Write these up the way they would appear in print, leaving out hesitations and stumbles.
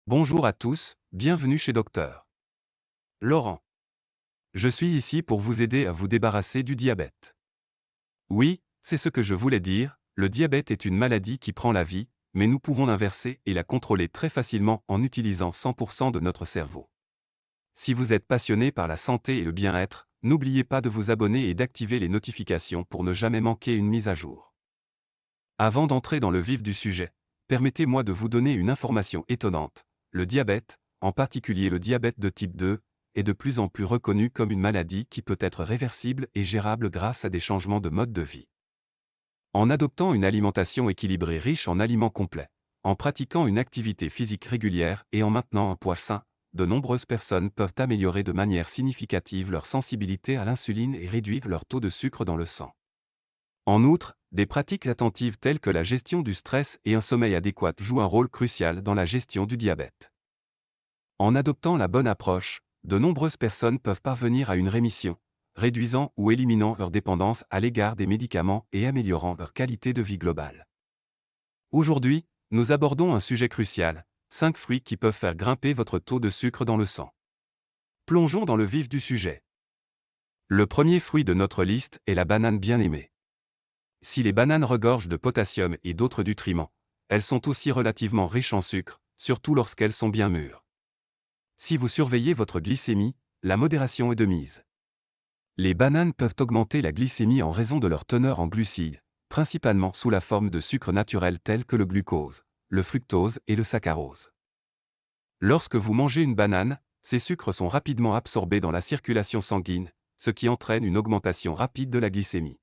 Bonjour à tous, bienvenue chez Docteur Laurent. Je suis ici pour vous aider à vous débarrasser du diabète. Oui, c'est ce que je voulais dire, le diabète est une maladie qui prend la vie, mais nous pouvons l'inverser et la contrôler très facilement en utilisant 100% de notre cerveau. Si vous êtes passionné par la santé et le bien-être, n'oubliez pas de vous abonner et d'activer les notifications pour ne jamais manquer une mise à jour. Avant d'entrer dans le vif du sujet, permettez-moi de vous donner une information étonnante. Le diabète, en particulier le diabète de type 2, est de plus en plus reconnu comme une maladie qui peut être réversible et gérable grâce à des changements de mode de vie. En adoptant une alimentation équilibrée riche en aliments complets, en pratiquant une activité physique régulière et en maintenant un poids sain, de nombreuses personnes peuvent améliorer de manière significative leur sensibilité à l'insuline et réduire leur taux de sucre dans le sang. En outre, des pratiques attentives telles que la gestion du stress et un sommeil adéquat jouent un rôle crucial dans la gestion du diabète. En adoptant la bonne approche, de nombreuses personnes peuvent parvenir à une rémission, réduisant ou éliminant leur dépendance à l'égard des médicaments et améliorant leur qualité de vie globale. Aujourd'hui, nous abordons un sujet crucial, 5 fruits qui peuvent faire grimper votre taux de sucre dans le sang. Plongeons dans le vif du sujet. Le premier fruit de notre liste est la banane bien-aimée. Si les bananes regorgent de potassium et d'autres nutriments, elles sont aussi relativement riches en sucre, surtout lorsqu'elles sont bien mûres. Si vous surveillez votre glycémie, la modération est de mise. Les bananes peuvent augmenter la glycémie en raison de leur teneur en glucides, principalement sous la forme de sucres naturels tels que le glucose, le fructose et le saccharose. Lorsque vous mangez une banane, ces sucres sont rapidement absorbés dans la circulation sanguine, ce qui entraîne une augmentation rapide de la glycémie.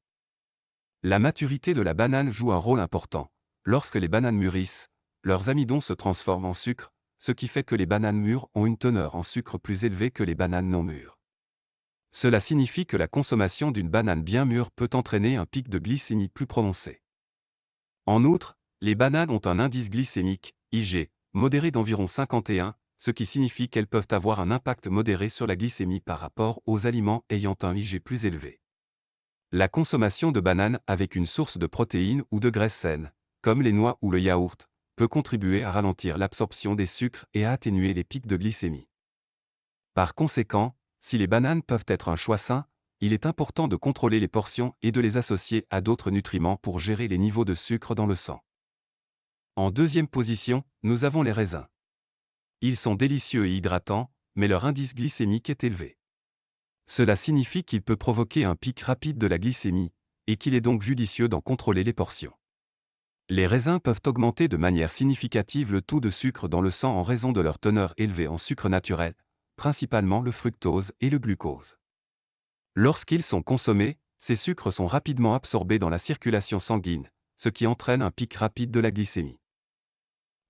La maturité de la banane joue un rôle important. Lorsque les bananes mûrissent, leurs amidons se transforment en sucre, ce qui fait que les bananes mûres ont une teneur en sucre plus élevée que les bananes non mûres. Cela signifie que la consommation d'une banane bien mûre peut entraîner un pic de glycémie plus prononcé. En outre, les bananes ont un indice glycémique, IG, modéré d'environ 51, ce qui signifie qu'elles peuvent avoir un impact modéré sur la glycémie par rapport aux aliments ayant un IG plus élevé. La consommation de bananes avec une source de protéines ou de graisses saines, comme les noix ou le yaourt, peut contribuer à ralentir l'absorption des sucres et à atténuer les pics de glycémie. Par conséquent, si les bananes peuvent être un choix sain, il est important de contrôler les portions et de les associer à d'autres nutriments pour gérer les niveaux de sucre dans le sang. En deuxième position, nous avons les raisins. Ils sont délicieux et hydratants, mais leur indice glycémique est élevé. Cela signifie qu'il peut provoquer un pic rapide de la glycémie, et qu'il est donc judicieux d'en contrôler les portions. Les raisins peuvent augmenter de manière significative le taux de sucre dans le sang en raison de leur teneur élevée en sucre naturel, principalement le fructose et le glucose. Lorsqu'ils sont consommés, ces sucres sont rapidement absorbés dans la circulation sanguine, ce qui entraîne un pic rapide de la glycémie.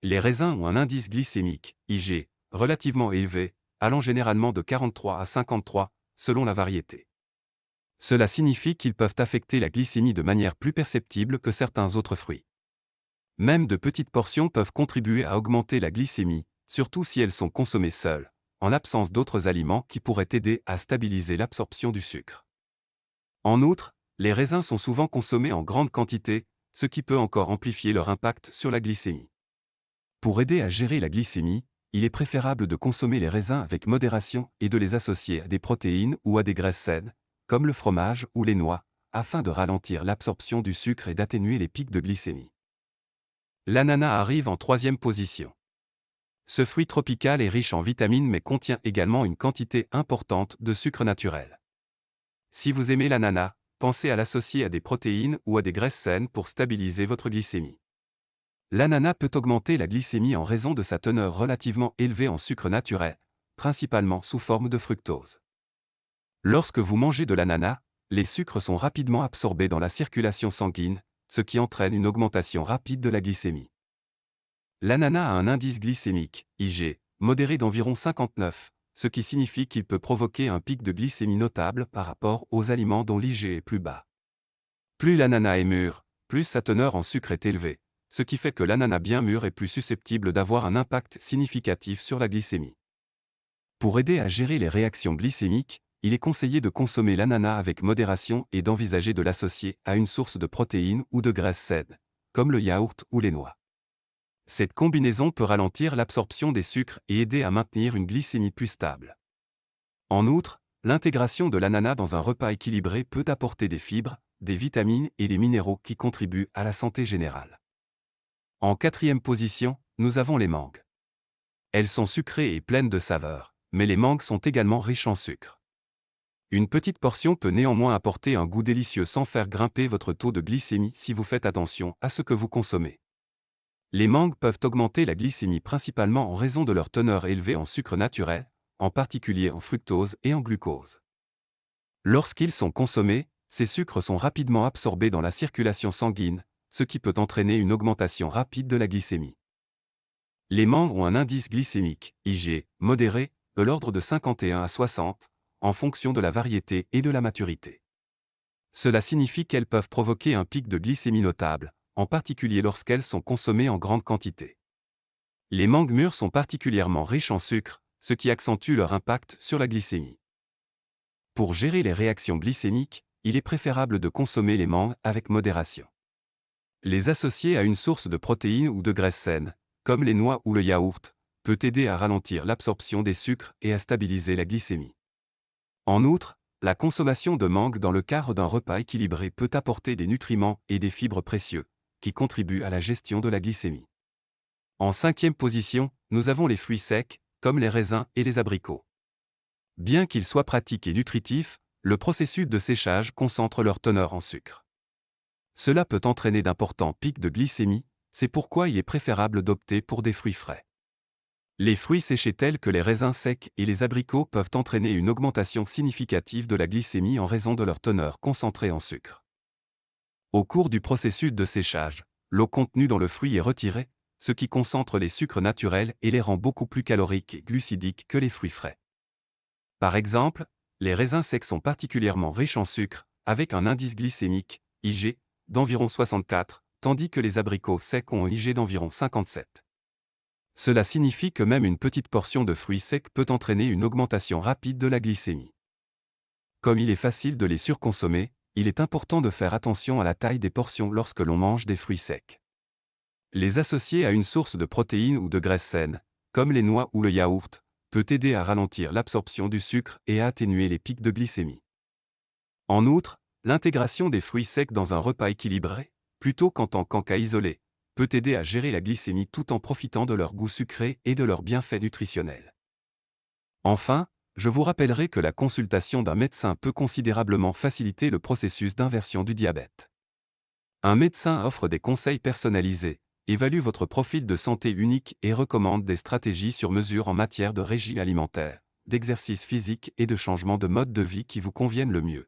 Les raisins ont un indice glycémique, IG, relativement élevé, allant généralement de 43 à 53, selon la variété. Cela signifie qu'ils peuvent affecter la glycémie de manière plus perceptible que certains autres fruits. Même de petites portions peuvent contribuer à augmenter la glycémie, surtout si elles sont consommées seules, en absence d'autres aliments qui pourraient aider à stabiliser l'absorption du sucre. En outre, les raisins sont souvent consommés en grande quantité, ce qui peut encore amplifier leur impact sur la glycémie. Pour aider à gérer la glycémie, il est préférable de consommer les raisins avec modération et de les associer à des protéines ou à des graisses saines, comme le fromage ou les noix, afin de ralentir l'absorption du sucre et d'atténuer les pics de glycémie. L'ananas arrive en troisième position. Ce fruit tropical est riche en vitamines mais contient également une quantité importante de sucre naturel. Si vous aimez l'ananas, pensez à l'associer à des protéines ou à des graisses saines pour stabiliser votre glycémie. L'ananas peut augmenter la glycémie en raison de sa teneur relativement élevée en sucre naturel, principalement sous forme de fructose. Lorsque vous mangez de l'ananas, les sucres sont rapidement absorbés dans la circulation sanguine, ce qui entraîne une augmentation rapide de la glycémie. L'ananas a un indice glycémique, IG, modéré d'environ 59, ce qui signifie qu'il peut provoquer un pic de glycémie notable par rapport aux aliments dont l'IG est plus bas. Plus l'ananas est mûr, plus sa teneur en sucre est élevée, ce qui fait que l'ananas bien mûr est plus susceptible d'avoir un impact significatif sur la glycémie. Pour aider à gérer les réactions glycémiques, il est conseillé de consommer l'ananas avec modération et d'envisager de l'associer à une source de protéines ou de graisses saines, comme le yaourt ou les noix. Cette combinaison peut ralentir l'absorption des sucres et aider à maintenir une glycémie plus stable. En outre, l'intégration de l'ananas dans un repas équilibré peut apporter des fibres, des vitamines et des minéraux qui contribuent à la santé générale. En quatrième position, nous avons les mangues. Elles sont sucrées et pleines de saveurs, mais les mangues sont également riches en sucre. Une petite portion peut néanmoins apporter un goût délicieux sans faire grimper votre taux de glycémie si vous faites attention à ce que vous consommez. Les mangues peuvent augmenter la glycémie principalement en raison de leur teneur élevée en sucre naturel, en particulier en fructose et en glucose. Lorsqu'ils sont consommés, ces sucres sont rapidement absorbés dans la circulation sanguine, ce qui peut entraîner une augmentation rapide de la glycémie. Les mangues ont un indice glycémique, IG, modéré, de l'ordre de 51 à 60, en fonction de la variété et de la maturité. Cela signifie qu'elles peuvent provoquer un pic de glycémie notable, en particulier lorsqu'elles sont consommées en grande quantité. Les mangues mûres sont particulièrement riches en sucre, ce qui accentue leur impact sur la glycémie. Pour gérer les réactions glycémiques, il est préférable de consommer les mangues avec modération. Les associer à une source de protéines ou de graisses saines, comme les noix ou le yaourt, peut aider à ralentir l'absorption des sucres et à stabiliser la glycémie. En outre, la consommation de mangue dans le cadre d'un repas équilibré peut apporter des nutriments et des fibres précieux, qui contribuent à la gestion de la glycémie. En cinquième position, nous avons les fruits secs, comme les raisins et les abricots. Bien qu'ils soient pratiques et nutritifs, le processus de séchage concentre leur teneur en sucre. Cela peut entraîner d'importants pics de glycémie, c'est pourquoi il est préférable d'opter pour des fruits frais. Les fruits séchés tels que les raisins secs et les abricots peuvent entraîner une augmentation significative de la glycémie en raison de leur teneur concentrée en sucre. Au cours du processus de séchage, l'eau contenue dans le fruit est retirée, ce qui concentre les sucres naturels et les rend beaucoup plus caloriques et glucidiques que les fruits frais. Par exemple, les raisins secs sont particulièrement riches en sucre, avec un indice glycémique, IG, d'environ 64, tandis que les abricots secs ont un IG d'environ 57. Cela signifie que même une petite portion de fruits secs peut entraîner une augmentation rapide de la glycémie. Comme il est facile de les surconsommer, il est important de faire attention à la taille des portions lorsque l'on mange des fruits secs. Les associer à une source de protéines ou de graisses saines, comme les noix ou le yaourt, peut aider à ralentir l'absorption du sucre et à atténuer les pics de glycémie. En outre, l'intégration des fruits secs dans un repas équilibré, plutôt qu'en tant qu'en isolé, peut aider à gérer la glycémie tout en profitant de leur goût sucré et de leurs bienfaits nutritionnels. Enfin, je vous rappellerai que la consultation d'un médecin peut considérablement faciliter le processus d'inversion du diabète. Un médecin offre des conseils personnalisés, évalue votre profil de santé unique et recommande des stratégies sur mesure en matière de régime alimentaire, d'exercice physique et de changement de mode de vie qui vous conviennent le mieux.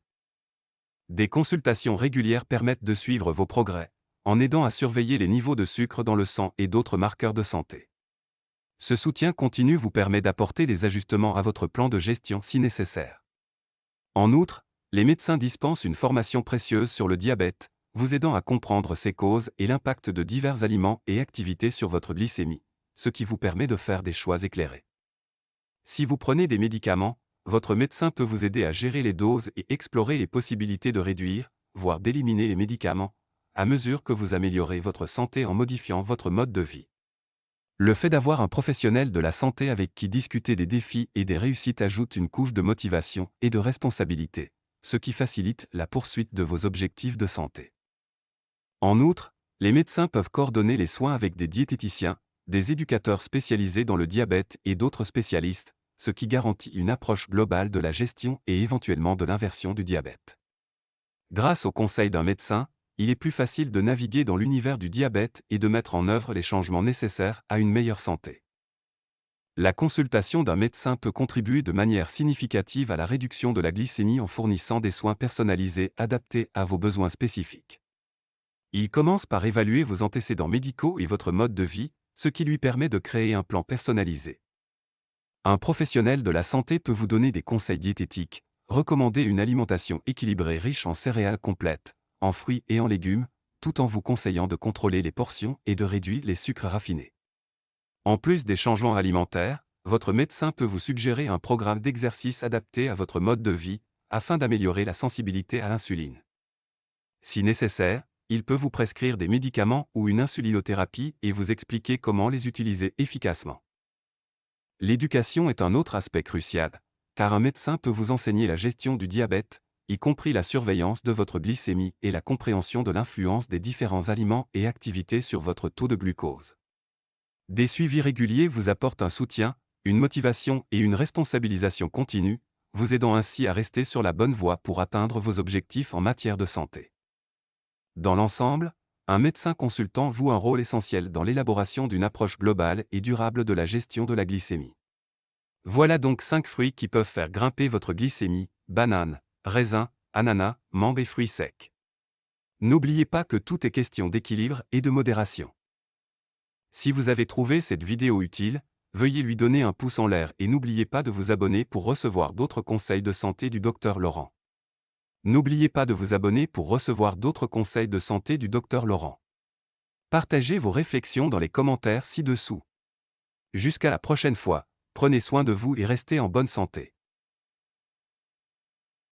Des consultations régulières permettent de suivre vos progrès, en aidant à surveiller les niveaux de sucre dans le sang et d'autres marqueurs de santé. Ce soutien continu vous permet d'apporter des ajustements à votre plan de gestion si nécessaire. En outre, les médecins dispensent une formation précieuse sur le diabète, vous aidant à comprendre ses causes et l'impact de divers aliments et activités sur votre glycémie, ce qui vous permet de faire des choix éclairés. Si vous prenez des médicaments, votre médecin peut vous aider à gérer les doses et explorer les possibilités de réduire, voire d'éliminer les médicaments, à mesure que vous améliorez votre santé en modifiant votre mode de vie. Le fait d'avoir un professionnel de la santé avec qui discuter des défis et des réussites ajoute une couche de motivation et de responsabilité, ce qui facilite la poursuite de vos objectifs de santé. En outre, les médecins peuvent coordonner les soins avec des diététiciens, des éducateurs spécialisés dans le diabète et d'autres spécialistes, ce qui garantit une approche globale de la gestion et éventuellement de l'inversion du diabète. Grâce au conseil d'un médecin, il est plus facile de naviguer dans l'univers du diabète et de mettre en œuvre les changements nécessaires à une meilleure santé. La consultation d'un médecin peut contribuer de manière significative à la réduction de la glycémie en fournissant des soins personnalisés adaptés à vos besoins spécifiques. Il commence par évaluer vos antécédents médicaux et votre mode de vie, ce qui lui permet de créer un plan personnalisé. Un professionnel de la santé peut vous donner des conseils diététiques, recommander une alimentation équilibrée riche en céréales complètes, en fruits et en légumes, tout en vous conseillant de contrôler les portions et de réduire les sucres raffinés. En plus des changements alimentaires, votre médecin peut vous suggérer un programme d'exercice adapté à votre mode de vie, afin d'améliorer la sensibilité à l'insuline. Si nécessaire, Il peut vous prescrire des médicaments ou une insulinothérapie et vous expliquer comment les utiliser efficacement. L'éducation est un autre aspect crucial, car un médecin peut vous enseigner la gestion du diabète, y compris la surveillance de votre glycémie et la compréhension de l'influence des différents aliments et activités sur votre taux de glucose. Des suivis réguliers vous apportent un soutien, une motivation et une responsabilisation continue, vous aidant ainsi à rester sur la bonne voie pour atteindre vos objectifs en matière de santé. Dans l'ensemble, un médecin consultant joue un rôle essentiel dans l'élaboration d'une approche globale et durable de la gestion de la glycémie. Voilà donc 5 fruits qui peuvent faire grimper votre glycémie: banane, raisin, ananas, mangue et fruits secs. N'oubliez pas que tout est question d'équilibre et de modération. Si vous avez trouvé cette vidéo utile, veuillez lui donner un pouce en l'air et n'oubliez pas de vous abonner pour recevoir d'autres conseils de santé du Dr Laurent. N'oubliez pas de vous abonner pour recevoir d'autres conseils de santé du Dr Laurent. Partagez vos réflexions dans les commentaires ci-dessous. Jusqu'à la prochaine fois, prenez soin de vous et restez en bonne santé.